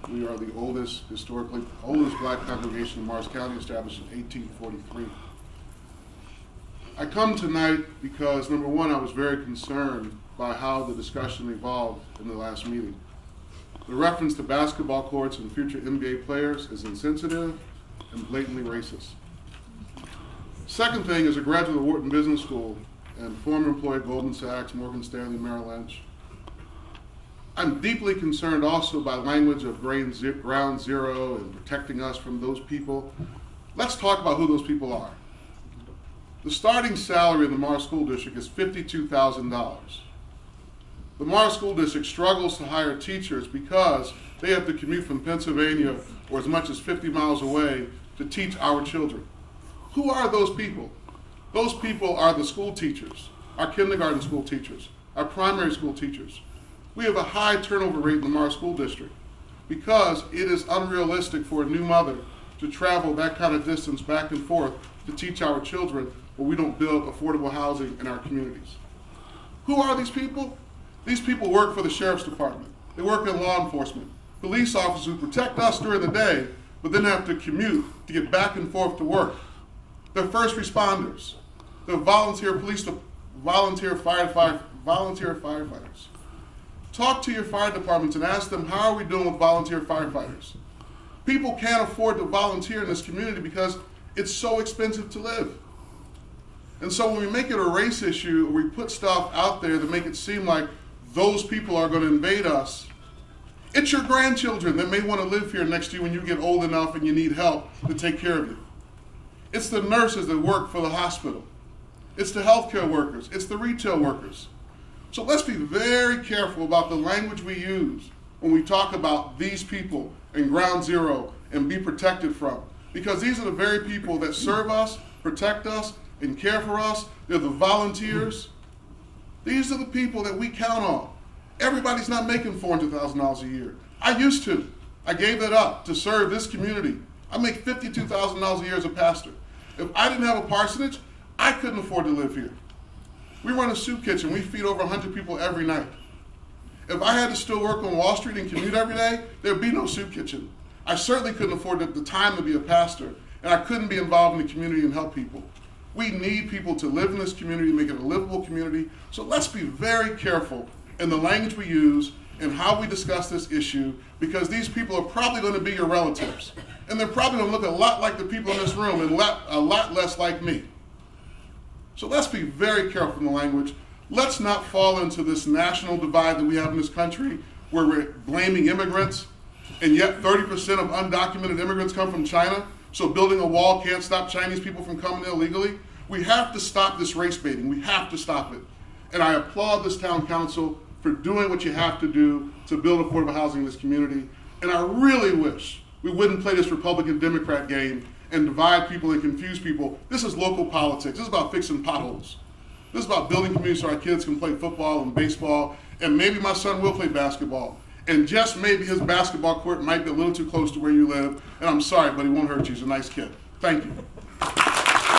We are the oldest black congregation in Morris County, established in 1843. I come tonight because, number one, I was very concerned by how the discussion evolved in the last meeting. The reference to basketball courts and future NBA players is insensitive and blatantly racist. Second thing, as a graduate of Wharton Business School and former employee at Goldman Sachs, Morgan Stanley, Merrill Lynch, I'm deeply concerned also by language of ground zero and protecting us from those people. Let's talk about who those people are. The starting salary in the Morris School District is $52,000. The Morris School District struggles to hire teachers because they have to commute from Pennsylvania or as much as 50 miles away to teach our children. Who are those people? Those people are the school teachers, our kindergarten school teachers, our primary school teachers. We have a high turnover rate in the Morris School District because it is unrealistic for a new mother to travel that kind of distance back and forth to teach our children where we don't build affordable housing in our communities. Who are these people? These people work for the Sheriff's Department. They work in law enforcement. Police officers who protect us during the day, but then have to commute to get back and forth to work. They're first responders. They're volunteer firefighters. Talk to your fire departments and ask them, how are we doing with volunteer firefighters? People can't afford to volunteer in this community because it's so expensive to live. And so when we make it a race issue, or we put stuff out there that make it seem like those people are going to invade us, it's your grandchildren that may want to live here next to you when you get old enough and you need help to take care of you. It's the nurses that work for the hospital. It's the healthcare workers. It's the retail workers. So let's be very careful about the language we use when we talk about these people and ground zero and be protected from. Because these are the very people that serve us, protect us, and care for us. They're the volunteers. These are the people that we count on. Everybody's not making $400,000 a year. I used to. I gave that up to serve this community. I make $52,000 a year as a pastor. If I didn't have a parsonage, I couldn't afford to live here. We run a soup kitchen. We feed over 100 people every night. If I had to still work on Wall Street and commute every day, there'd be no soup kitchen. I certainly couldn't afford the time to be a pastor, and I couldn't be involved in the community and help people. We need people to live in this community, make it a livable community. So let's be very careful in the language we use and how we discuss this issue, because these people are probably going to be your relatives. And they're probably going to look a lot like the people in this room and a lot less like me. So let's be very careful in the language. Let's not fall into this national divide that we have in this country where we're blaming immigrants, and yet 30% of undocumented immigrants come from China, so building a wall can't stop Chinese people from coming illegally. We have to stop this race baiting. We have to stop it. And I applaud this town council for doing what you have to do to build affordable housing in this community. And I really wish we wouldn't play this Republican-Democrat game and divide people and confuse people. This is local politics. This is about fixing potholes. This is about building communities so our kids can play football and baseball, and maybe my son will play basketball. And just maybe his basketball court might be a little too close to where you live, and I'm sorry, but he won't hurt you. He's a nice kid. Thank you.